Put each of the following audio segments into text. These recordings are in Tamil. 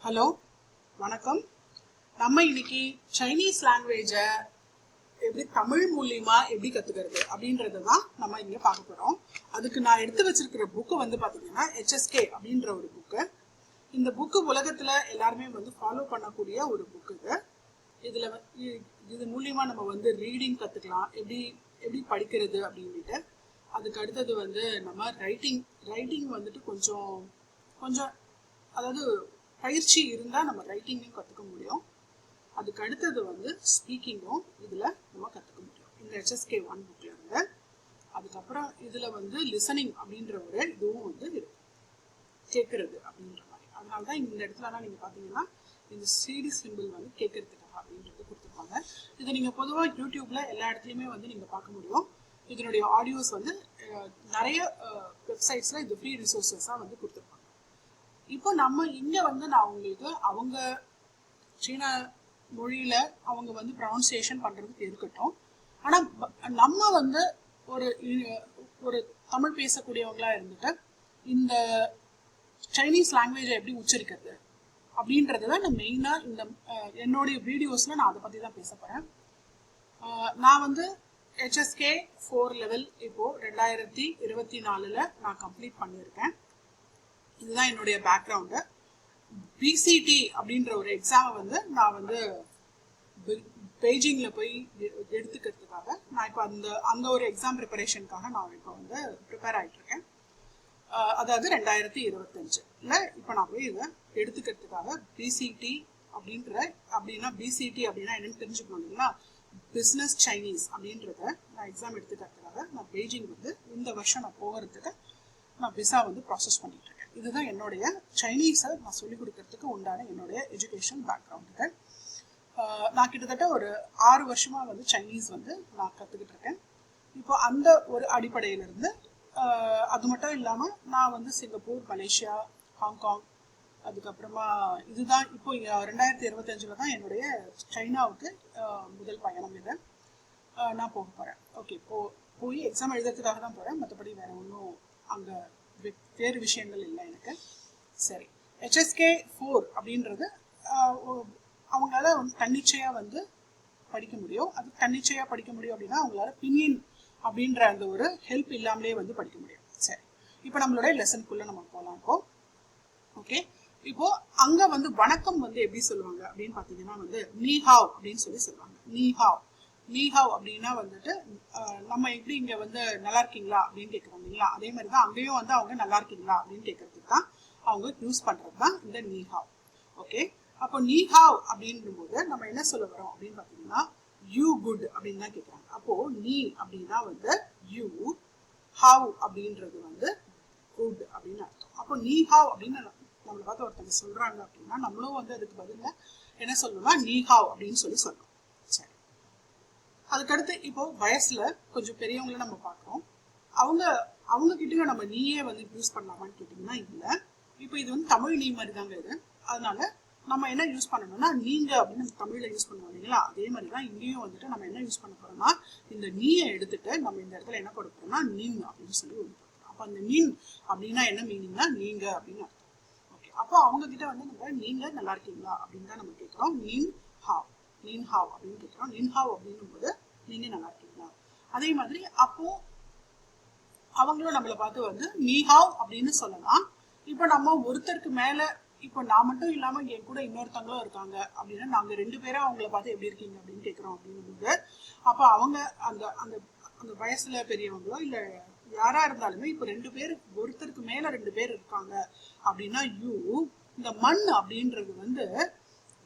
ஹலோ வணக்கம். நம்ம இன்னைக்கு சைனீஸ் லாங்குவேஜை எப்படி தமிழ் மூலியமா எப்படி கத்துக்கிறது அப்படின்றது தான் நம்ம இங்க பார்க்க போறோம். அதுக்கு நான் எடுத்து வச்சிருக்கிற புக்கு வந்து பாத்தீங்கன்னா HSK அப்படின்ற ஒரு புக்கு. இந்த புக்கு உலகத்துல எல்லாருமே வந்து ஃபாலோ பண்ணக்கூடிய ஒரு புக்கு. இது மூலியமா நம்ம வந்து ரீடிங் கத்துக்கலாம், எப்படி எப்படி படிக்கிறது அப்படின்ட்டு. அதுக்கு அடுத்தது வந்து நம்ம ரைட்டிங் வந்துட்டு கொஞ்சம் கொஞ்சம் அதாவது பயிற்சி இருந்தால் நம்ம ரைட்டிங்கையும் கற்றுக்க முடியும். அதுக்கு அடுத்தது வந்து ஸ்பீக்கிங்கும் இதில் நம்ம கற்றுக்க முடியும் இந்த HSK 1 புக்கில் இருந்து. அதுக்கப்புறம் இதில் வந்து லிசனிங் அப்படின்ற ஒரு இதுவும் வந்து இருக்கு, கேட்கறது அப்படின்ற மாதிரி. அதனால தான் இந்த இடத்துலலாம் நீங்கள் பார்த்தீங்கன்னா இந்த சிடி சிம்பிள் வந்து கேட்கறதுக்காக அப்படின்றது கொடுத்துருப்பாங்க. இதை நீங்கள் பொதுவாக யூடியூப்ல எல்லா இடத்துலையுமே வந்து நீங்கள் பார்க்க முடியும். இதனுடைய ஆடியோஸ் வந்து நிறைய வெப்சைட்ஸில் இது ஃப்ரீ ரிசோர்ஸஸாக வந்து கொடுத்துருப்பாங்க. இப்போ நம்ம இங்க வந்து நான் உங்களுக்கு அவங்க சீன மொழியில அவங்க வந்து ப்ரொனன்சியேஷன் பண்றதுக்கு இருக்கட்டும். ஆனா நம்ம வந்து ஒரு ஒரு தமிழ் பேசக்கூடியவங்களா இருந்துட்டு இந்த சைனீஸ் லாங்குவேஜை எப்படி உச்சரிக்கிறது அப்படின்றத நான் மெயினா இந்த என்னுடைய வீடியோஸ்ல நான் அதை பத்தி தான் பேச போறேன். நான் வந்து HSK 4 லெவல் இப்போ 2024 நான் கம்ப்ளீட் பண்ணியிருக்கேன். இதுதான் என்னுடைய பேக்ரவுண்டு. BCT அப்படின்ற ஒரு எக்ஸாமை வந்து நான் வந்து பெய்ஜிங்கில் போய் எடுத்துக்கிறதுக்காக நான் இப்போ அந்த ஒரு எக்ஸாம் ப்ரிப்பரேஷனுக்காக நான் இப்போ வந்து ப்ரிப்பேர் ஆகிட்டு இருக்கேன். அதாவது 2025 இப்போ நான் போய் இதை எடுத்துக்கிறதுக்காக BCT அப்படின்னா BCT அப்படின்னா என்னன்னு தெரிஞ்சுக்கணும் இல்லைங்களா? பிஸ்னஸ் சைனீஸ் அப்படின்றத நான் எக்ஸாம் எடுத்துக்கிறதுக்காக நான் பெய்ஜிங் வந்து இந்த வருஷம் நான் போகிறதுக்கு நான் விசா வந்து ப்ராசஸ் பண்ணிட்டு இருக்கேன். இதுதான் என்னுடைய சைனீஸை நான் சொல்லிக் கொடுக்கறதுக்கு உண்டான என்னுடைய எஜுகேஷன் பேக்ரவுண்டு. நான் கிட்டத்தட்ட ஒரு 6 வருஷமா வந்து சைனீஸ் வந்து நான் கற்றுக்கிட்டு இருக்கேன். இப்போ அந்த ஒரு அடிப்படையிலிருந்து அது மட்டும் இல்லாமல் நான் வந்து சிங்கப்பூர், மலேசியா, ஹாங்காங், அதுக்கப்புறமா இதுதான் இப்போ 2025 தான் என்னுடைய சைனாவுக்கு முதல் பயணம். இதை நான் போக போகிறேன். ஓகே, போய் எக்ஸாம் எழுதுறதுக்காக தான் போகிறேன், மற்றபடி வேற ஒன்றும் அங்கே வேறு விஷயங்கள் இல்லை எனக்கு. சரி, HSK 4 அப்படின்றது அவங்களால தன்னிச்சையாக வந்து படிக்க முடியும். அது தன்னிச்சையாக படிக்க முடியும் அப்படின்னா அவங்களால பின்னின் அப்படின்ற அந்த ஒரு ஹெல்ப் இல்லாமலே வந்து படிக்க முடியும். சரி, இப்போ நம்மளுடைய லெசனுக்குள்ள நம்ம போகலாம். இப்போ ஓகே, இப்போ அங்க வந்து வணக்கம் வந்து எப்படி சொல்லுவாங்க அப்படின்னு பார்த்தீங்கன்னா வந்து நீஹாவ் அப்படின்னு சொல்லுவாங்க. நீஹாவ் அப்படின்னா வந்துட்டு நம்ம எப்படி இங்க வந்து நல்லா இருக்கீங்களா அப்படின்னு கேட்குறோம் இல்லைங்களா? அதே மாதிரி தான் அங்கேயும் வந்து அவங்க நல்லா இருக்கீங்களா அப்படின்னு கேட்கறதுக்கு தான் அவங்க யூஸ் பண்றது தான் இந்த நீஹாவ். ஓகே, அப்போ நீஹாவ் அப்படின்னும் போது நம்ம என்ன சொல்ல வரோம் அப்படின்னு பார்த்தீங்கன்னா யூ குட் அப்படின்னு தான் கேட்குறாங்க. அப்போ நீ அப்படின்னா வந்து யூ, ஹாவ் அப்படின்றது வந்து குட் அப்படின்னு அர்த்தம். அப்போ நீஹாவ் அப்படின்னு நம்மளை பார்த்து ஒருத்தவங்க சொல்றாங்க அப்படின்னா நம்மளும் வந்து அதுக்கு பதிலாக என்ன சொல்லணும்னா நீஹாவ் அப்படின்னு சொல்லணும். சரி, அதுக்கடுத்து இப்போ வயசுல கொஞ்சம் பெரியவங்கள நம்ம பார்க்குறோம். அவங்க கிட்டயும் நம்ம நீயே வந்து யூஸ் பண்ணலாமான்னு கேட்டிங்கன்னா இல்லை. இப்போ இது வந்து தமிழ் நீ மாதிரி தாங்க இது. அதனால நம்ம என்ன யூஸ் பண்ணணும்னா நீங்க அப்படின்னு நம்ம தமிழ்ல யூஸ் பண்ணுவோம் இல்லைங்களா? அதே மாதிரி தான் இங்கேயும் வந்துட்டு நம்ம என்ன யூஸ் பண்ண போறோம்னா இந்த நீயை எடுத்துட்டு நம்ம இந்த இடத்துல என்ன கொடுக்க போறோம்னா நின் அப்படின்னு சொல்லி ஒன்று போடுறோம். அப்போ அந்த நின் அப்படின்னா என்ன மீனிங்னா நீங்க அப்படின்னு அர்த்தம். ஓகே, அப்போ அவங்க கிட்ட வந்து நம்ம நீங்க நல்லா இருக்கீங்களா அப்படின்னு தான் நம்ம கேட்குறோம். நீன் ஹாவ் அப்படின்னு கேட்குறோம். நின்ஹாவ் அப்படின்னும் போது நீங்க நல்லா இருக்கீங்களா. அதே மாதிரி அப்போ அவங்களும் நம்மளை பார்த்து வந்து நீஹாவ் அப்படின்னு சொல்லலாம். இப்போ நம்ம ஒருத்தருக்கு மேல இப்போ நான் மட்டும் இல்லாம என் கூட இன்னொருத்தவங்களும் இருக்காங்க அப்படின்னா நாங்க 2 பேரும் அவங்கள பார்த்து எப்படி இருக்கீங்க அப்படின்னு கேட்கிறோம் அப்படிங்கும்போது அப்போ அவங்க அந்த அந்த அந்த வயசுல பெரியவங்களோ இல்ல யாரா இருந்தாலுமே இப்போ 2 பேர் ஒருத்தருக்கு மேல 2 பேர் இருக்காங்க அப்படின்னா யூ, இந்த மண் அப்படின்றது வந்து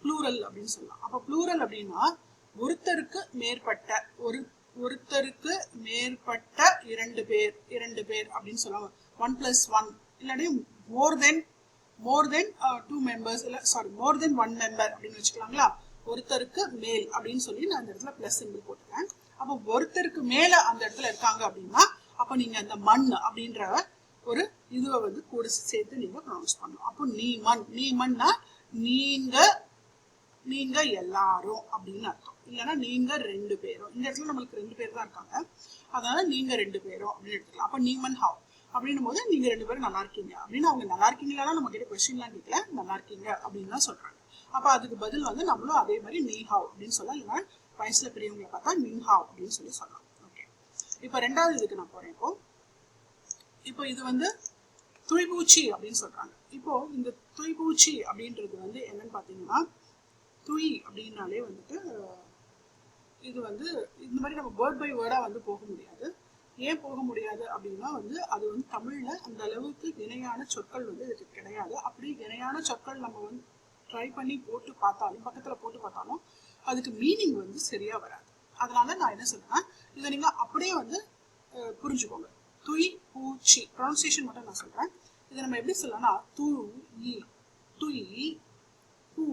ப்ளூரல் அப்படின்னு சொல்லலாம். அப்ப ப்ளூரல் அப்படின்னா ஒருத்தருக்கு மேற்பட்ட ஒருத்தருக்கு மேற்பட்ட 2 பேர் அப்படின்னு சொல்லுவாங்க. 1+1 இல்லாட்டி மோர் தென் 2 members இல்ல சாரி மோர் தென் 1 member அப்படின்னு வச்சுக்கலாங்களா? ஒருத்தருக்கு மேல் அப்படின்னு சொல்லி நான் அந்த இடத்துல பிளஸ் சிம்பிள் போட்டுக்கிறேன். அப்போ ஒருத்தருக்கு மேல அந்த இடத்துல இருக்காங்க அப்படின்னா அப்ப நீங்க அந்த மண் அப்படின்ற ஒரு இதுவை வந்து கூட சேர்த்து நீங்க ப்ரொனவுன்ஸ் பண்ணணும். அப்போ நீ மண்ணா நீங்க எல்லாரும் அப்படின்னு அர்த்தம். இல்லைன்னா நீங்க 2 பேரும். இந்த இடத்துல நம்மளுக்கு 2 பேர் தான் இருக்காங்க, அதனால நீங்க 2 பேரும் அப்படின்னு எடுத்துக்கலாம். அப்ப நீமன் ஹாவ். அப்படின்னும் போது நீங்க 2 பேரும் நல்லா இருக்கீங்க அப்படின்னு. அவங்க நல்லா இருக்கீங்களா நம்ம கிட்ட கொஸ்டின்லாம் கேட்கல, நல்லா இருக்கீங்க அப்படின்னு தான் சொல்றாங்க. அப்ப அதுக்கு பதில் வந்து நம்மளும் அதே மாதிரி நீஹாவ் அப்படின்னு சொல்லலாம், இல்லைன்னா வயசுல பெரியவங்களை பார்த்தா மின்ஹாவ் அப்படின்னு சொல்லலாம். ஓகே, இப்போ 2வது இதுக்கு நான் போறேன். இப்போ இது வந்து துய்பூச்சி அப்படின்னு சொல்றாங்க. இப்போ இந்த துய்பூச்சி அப்படின்றது வந்து என்னன்னு பாத்தீங்கன்னா, துய் அப்படின்னாலே வந்துட்டு இது வந்து இந்த மாதிரி நம்ம வேர்ட் பை வேர்டா வந்து போக முடியாது. ஏன் போக முடியாது அப்படின்னா வந்து அது வந்து தமிழ்ல அந்த அளவுக்கு இணையான சொற்கள் வந்து இதுக்கு கிடையாது. அப்படி இணையான சொற்கள் நம்ம வந்து ட்ரை பண்ணி போட்டு பார்த்தாலும், பக்கத்துல போட்டு பார்த்தாலும் அதுக்கு மீனிங் வந்து சரியா வராது. அதனால நான் என்ன சொல்றேன்னா, இதை நீங்க அப்படியே வந்து புரிஞ்சுக்கோங்க. துய் பூச்சி ப்ரொனன்சியேஷன் மட்டும் நான் சொல்றேன். இதை நம்ம எப்படி சொல்லலாம்னா, துய் பூ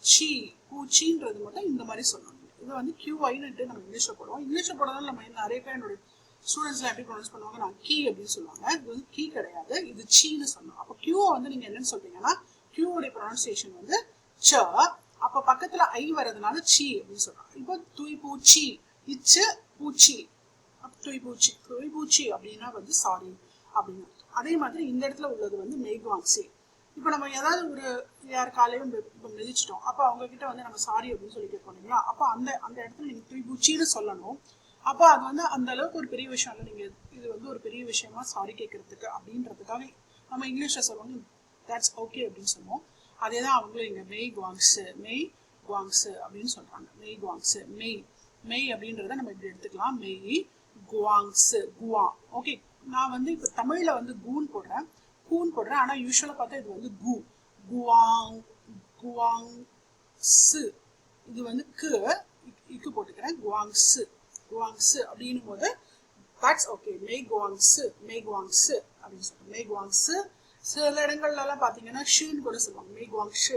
சி, பூச்சின்றது மட்டும் இந்த மாதிரி சொல்லணும். இது வந்து QYன்னுட்டு நம்ம இங்கிலீஷ்ல போடுவோம். இங்கிலீஷ்ல போடுறதால நம்ம நிறைய பேர் என்னோட ஸ்டூடெண்ட்ஸ்லாம் எப்படி ப்ரொனவுன்ஸ் பண்ணுவாங்க, நான் கீ அப்படின்னு சொல்லுவாங்க. இது வந்து கீ கிடையாது, இது சீன்னு சொல்லணும். அப்போ கியூவை வந்து நீங்க என்னன்னு சொல்றீங்கன்னா, கியூவோடைய ப்ரொனன்சியேஷன் வந்து ச, அப்ப பக்கத்துல ஐ வரதுனால சி அப்படின்னு சொல்றாங்க. இப்போ துய் பூச்சி, இச்சு பூச்சி, துய்பூச்சி. துய்பூச்சி அப்படின்னா வந்து சாரி அப்படின்னு. அதே மாதிரி இந்த இடத்துல உள்ளது வந்து மேக்வாங்ஸே. இப்போ நம்ம ஏதாவது ஒரு யார் காலையும் இப்போ மிதிச்சிட்டோம், அப்போ அவங்க கிட்ட வந்து நம்ம சாரி அப்படின்னு சொல்லிட்டு போனீங்களா, அப்போ அந்த அந்த இடத்துல நீங்க துய்பூச்சின்னு சொல்லணும். அப்போ அது வந்து அந்த அளவுக்கு ஒரு பெரிய விஷயம் இல்லை. நீங்க இது வந்து ஒரு பெரிய விஷயமா சாரி கேட்கறதுக்கு அப்படின்றதுக்காக நம்ம இங்கிலீஷ்ல சொல்லுவாங்க தட்ஸ் ஓகே அப்படின்னு சொல்லுவோம். அதே தான் அவங்களும் இங்க மெய் குவாங்ஸு அப்படின்னு சொல்றாங்க. மெய் குவாங்ஸு, மெய் அப்படின்றத நம்ம இப்படி எடுத்துக்கலாம். மெய் குவாங்ஸு, குவா. ஓகே, நான் வந்து இப்போ தமிழ்ல வந்து கூன்னு போடுறேன், ஆனா யூஸ்வலா பார்த்தா இது வந்து குவாங் சு. இது வந்து இக்கு போட்டுக்கிறேன், குவாங்ஸு அப்படின்னும் போது தட்ஸ் ஓகே. மெய் குவாங்ஸு அப்படின்னு சொல்றோம். மெய் குவாங்ஸு. சில இடங்கள்ல எல்லாம் பாத்தீங்கன்னா ஷூன்னு கூட சொல்லுவாங்க, மெய் குவாங்ஷு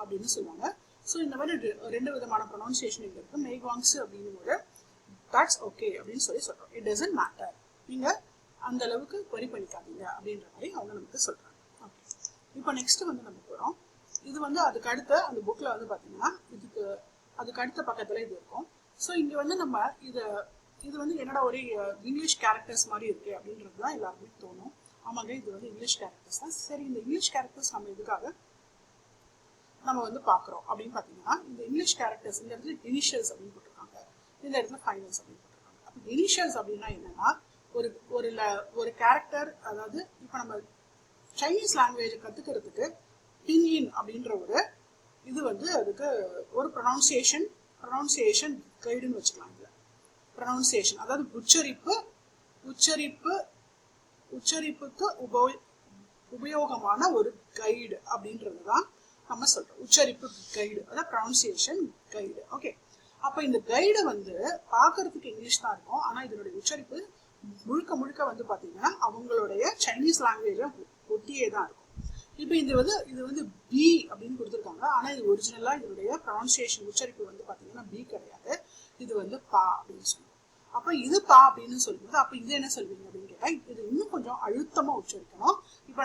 அப்படின்னு சொல்லுவாங்க. ஸோ இந்த மாதிரி 2 விதமான ப்ரொனவுன்சியேஷன் இங்க இருக்கு. மெய் குவாங்ஸு அப்படின்னும் போது தட்ஸ் ஓகே அப்படின்னு சொல்றோம். இட் டசன்ட் மேட்டர், நீங்க அந்த அளவுக்கு வரி பண்ணிக்காதீங்க அப்படின்ற மாதிரி அவங்க நமக்கு சொல்றாங்க. ஓகே, இப்போ நெக்ஸ்ட் வந்து நம்ம போறோம். இது வந்து அதுக்கு அடுத்த அந்த புக்ல வந்து பாத்தீங்கன்னா அதுக்கு அடுத்த பக்கத்துல இது இருக்கும். ஸோ இங்க வந்து நம்ம இது வந்து என்னோட ஒரு இங்கிலீஷ் கேரக்டர்ஸ் மாதிரி இருக்கு அப்படின்றது தான் எல்லாருக்குமே தோணும். ஆமாங்க, இது வந்து இங்கிலீஷ் கேரக்டர்ஸ் தான். சரி, இந்த இங்கிலீஷ் கேரக்டர்ஸ் நம்ம எதுக்காக நம்ம வந்து பாக்குறோம் அப்படின்னு பாத்தீங்கன்னா, இந்த இங்கிலீஷ் கேரக்டர்ஸ் இந்த இடத்துல இனிஷியல்ஸ் அப்படின்னு போட்டிருக்காங்க, இந்த இடத்துல ஃபைனல்ஸ் அப்படின்னு போட்டிருக்காங்க. அப்போ இனிஷியல்ஸ் அப்படின்னா என்னன்னா, ஒரு கேரக்டர், அதாவது இப்போ நம்ம சைனீஸ் லாங்குவேஜ் கத்துக்கிறதுக்கு பின்யின் அப்படின்ற ஒரு இது வந்து அதுக்கு ஒரு ப்ரொனவுன்சியேஷன் கைடுன்னு வச்சுக்கலாம். இதுல ப்ரொனவுன்சியேஷன் அதாவது உச்சரிப்புக்கு உபயோகமான ஒரு கைடு அப்படின்றது தான் நம்ம சொல்றோம். உச்சரிப்பு கைடு, அதாவது ப்ரொனவுன்சியேஷன் கைடு. ஓகே, அப்ப இந்த கைடு வந்து பாக்குறதுக்கு இங்கிலீஷ் தான் இருக்கும், ஆனா இதனுடைய உச்சரிப்பு முழுக்க வந்து பாத்தீங்கன்னா அவங்களுடைய சைனீஸ் லாங்குவேஜ ஒட்டியே தான் இருக்கும். இப்போ இது வந்து பி அப்படின்னு கொடுத்துருக்காங்க, ஆனா இது ஒரிஜினலா இதனுடைய ப்ரொனவுன்சியேஷன் உச்சரிப்பு வந்து பாத்தீங்கன்னா பி கிடையாது, இது வந்து பா அப்படின்னு சொல்லுவோம். அப்ப இது பா அப்படின்னு சொல்லும்போது அப்ப இது என்ன சொல்வீங்க அப்படின்னு கேட்டா, இது இன்னும் கொஞ்சம் அழுத்தமா உச்சரிக்கணும். இப்ப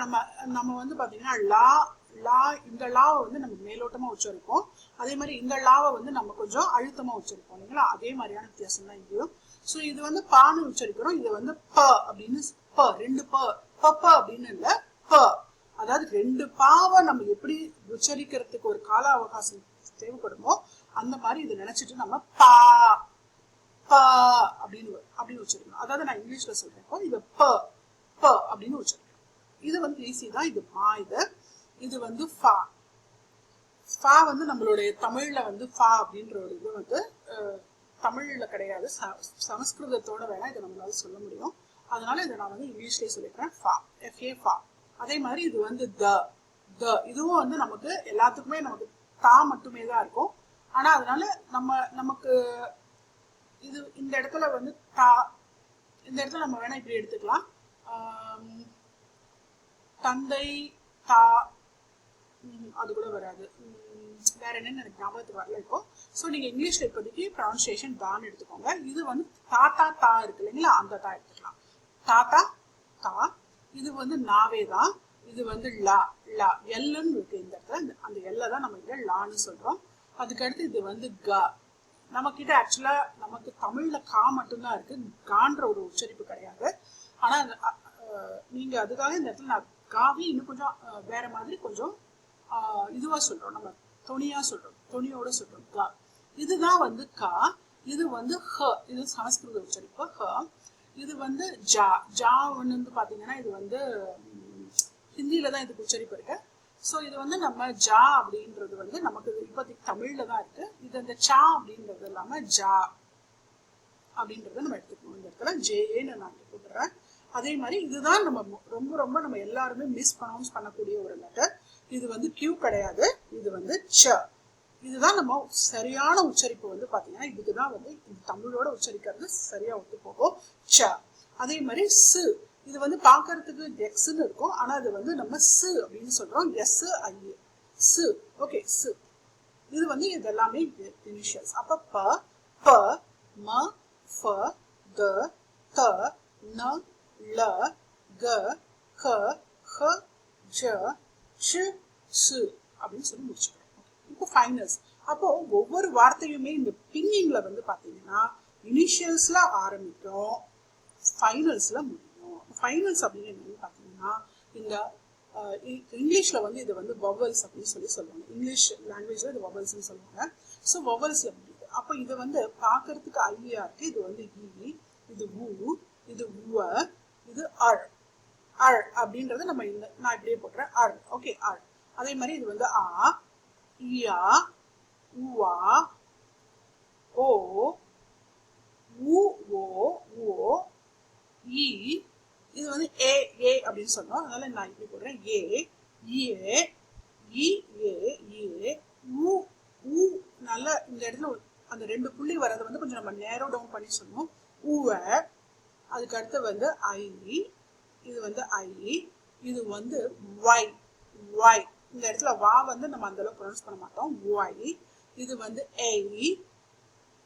நம்ம வந்து பாத்தீங்கன்னா இந்த லாவை வந்து நம்ம மேலோட்டமா உச்சரிப்போம், அதே மாதிரி இந்த லாவை வந்து நம்ம கொஞ்சம் அழுத்தமா உச்சரிப்போம் இல்லைங்களா, அதே மாதிரியான வித்தியாசம் தான் இங்கேயும். ஸோ இது வந்து பான்னு உச்சரிக்கிறோம், இது வந்து ப அப்படின்னு, ரெண்டு ப அப்படின்னு இல்ல, ப. அதாவது 2 பாவை நம்ம எப்படி உச்சரிக்கிறதுக்கு ஒரு கால அவகாசம் தேவைப்படுமோ அந்த மாதிரி இதை நினைச்சிட்டு நம்ம பா அப்படின்னு உச்சரிக்கணும். அதாவது நான் இங்கிலீஷ்ல சொல்றேன், இது ப அப்படின்னு உச்சரிக்கணும். இது வந்து ஈஸி தான். இது மா, இது வந்து ஃபா. ஃபா வந்து நம்மளுடைய தமிழ்ல வந்து ஃபா அப்படின்ற ஒரு இது வந்து தமிழ்ல கிடையாது, சமஸ்கிருதத்தோட வேணா இதை நம்மளால சொல்ல முடியும். அதனால இதை நான் வந்து இங்கிலீஷ்லயே சொல்லிக்கிறேன், ஃபா, FA ஃபா. அதே மாதிரி இது வந்து த இதுவும் வந்து நமக்கு எல்லாத்துக்குமே நமக்கு தா மட்டுமே தான் இருக்கும். ஆனா அதனால நமக்கு இது இந்த இடத்துல வந்து தா, இந்த இடத்துல நம்ம வேணா இப்படி எடுத்துக்கலாம், தந்தை தா, அது கூட வராது. வேற என்னன்னு எனக்கு ஞாபகத்துக்கு வரல இப்போ. ஸோ நீங்க இங்கிலீஷ்ல இப்போதைக்கு ப்ரொனன்சியேஷன் தான் எடுத்துக்கோங்க. இது வந்து தாத்தா தா இருக்கு இல்லைங்களா, அந்த தா எடுத்துக்கலாம். தாத்தா தா, இது வந்து நாவே தான், இது வந்து லா எல்லுன்னு இருக்கு இந்த இடத்துல, அந்த எல்லை தான் நம்ம இங்க லான்னு சொல்றோம். அதுக்கடுத்து இது வந்து க. நம்ம கிட்ட ஆக்சுவலா நமக்கு தமிழ்ல கா மட்டும்தான் இருக்கு, கான்ற ஒரு உச்சரிப்பு கிடையாது. ஆனா நீங்க அதுக்காக இந்த இடத்துல நான் காவி இன்னும் கொஞ்சம் வேற மாதிரி கொஞ்சம் இதுவா சொல்றோம், நம்ம தொனியா சொல்றோம், தொனியோட சொல்றோம் கா. இதுதான் வந்து கா, இது வந்து ஹ, இது சமஸ்கிருத உச்சரிப்பு ஹ. இது வந்து ஜா, ஜா வந்து பாத்தீங்கன்னா இது வந்து ஹிந்தியில தான் இதுக்கு உச்சரிப்பு இருக்கு. ஸோ இது வந்து நம்ம ஜா அப்படின்றது வந்து நமக்கு இப்போதைக்கு தமிழ்ல தான் இருக்கு. இது அந்த சா அப்படின்றது இல்லாம ஜா அப்படின்றத நம்ம எடுத்துக்கணும். இந்த இடத்துல ஜேன்னு நான் போட்டுறேன். அதே மாதிரி இதுதான் நம்ம ரொம்ப ரொம்ப நம்ம எல்லாருமே மிஸ் ப்ரொனவுன்ஸ் பண்ணக்கூடிய ஒரு லெட்டர். இது வந்து கியூ கிடையாது, இது வந்து ச. இதுதான் நம்ம சரியான உச்சரிப்பு வந்து பாத்தீங்கன்னா இதுக்குதான் வந்து தமிழோட உச்சரிக்கிறது சரியா ஒத்து போகும் ச. அதே மாதிரி சு, இது வந்து பாக்குறதுக்கு எக்ஸ்ன்னு இருக்கும், ஆனா அது வந்து நம்ம சு அப்படின்னு சொல்றோம், எஸ் ஐ சு. ஓகே சு. இது வந்து இது எல்லாமே இனிஷியல்ஸ். அப்ப ப, ப, ம, ஃப, த, த, ந, ல, க, க, ஹ, ஜ, ஷ, சு அப்படின்னு சொல்லி முடிச்சுக்கிறோம். இப்போ ஃபைனல்ஸ். அப்போ ஒவ்வொரு வார்த்தையுமே இந்த பின்னிங்ல வந்து பாத்தீங்கன்னா இனிஷியல்ஸ்ல ஆரம்பிக்கும், ஃபைனல்ஸ்ல முடியும். ஃபைனல்ஸ் அப்படின்னு என்னன்னு பாத்தீங்கன்னா இந்த இங்கிலீஷ்ல வந்து இது வந்து வவல்ஸ் அப்படின்னு சொல்லி சொல்லுவாங்க. இங்கிலீஷ் லாங்குவேஜ்ல இது வவல்ஸ்ன்னு சொல்லுவாங்க. ஸோ வவல்ஸ்ல முடியுது. அப்போ இது வந்து பாக்குறதுக்கு ஐயா இருக்கு. இது வந்து இ, இது உ, இது உவ, இது அர். அர் அப்படின்றத நம்ம இந்த நான் இப்படியே போட்டுறேன் அர். ஓகே அர். அதே மாதிரி இது வந்து ஆ, இயா, உவா, ஓ, உ, ஓ, ஓ, இ. இது வந்து ஏ, ஏ அப்படின்னு சொன்னோம், அதனால நான் இப்படி போடுறேன் ஏ, ஏ, இ, ஏ, ஏ, உ, உ. நல்லா இந்த இடத்துல அந்த ரெண்டு புள்ளி வரதை வந்து கொஞ்சம் நம்ம நேரோ டவுன் பண்ணி சொன்னோம். உவ. அதுக்கு அடுத்து வந்து ஐ, இது வந்து ஐ, இது வந்து ஒய், ஒய். இந்த இடத்துல வா வந்து நம்ம அந்த அளவுக்கு ப்ரொனவுன்ஸ் பண்ண மாட்டோம், ஒய். இது வந்து ஏ,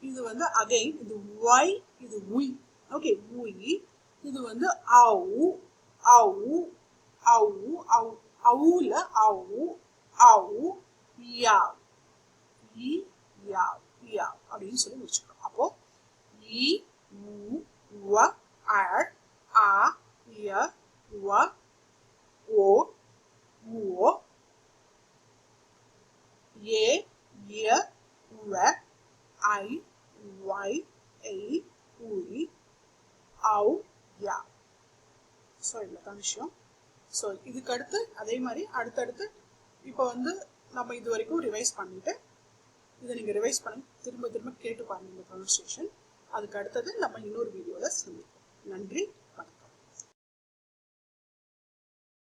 இது வந்து அகைன் இது ஒய், இது உய். ஓகே உய். இது வந்து அவு, அவு, அவு, அவு, அவுல அவு, அவு, யாவ், இ, யாவ், யாவ் அப்படின்னு சொல்லி முடிச்சுக்கிறோம். அப்போ இ, உ, வ, அர், ஆ, ய, வ, ஓ, ஓ, ஏ, ய, வ, ஐ, ஒய், ஐ, உய், அவு, யா. ஸோ இவ்வளோதான் விஷயம். ஸோ இதுக்கு அடுத்து அதே மாதிரி அடுத்தடுத்து இப்போ வந்து நம்ம இது வரைக்கும் ரிவைஸ் பண்ணிட்டு இதை நீங்கள் ரிவைஸ் பண்ணி திரும்ப திரும்ப கேட்டு பாருங்க இந்த ப்ரொனன்சியேஷன். அதுக்கு அடுத்தது நம்ம இன்னொரு வீடியோவில் சந்திப்போம். நன்றி.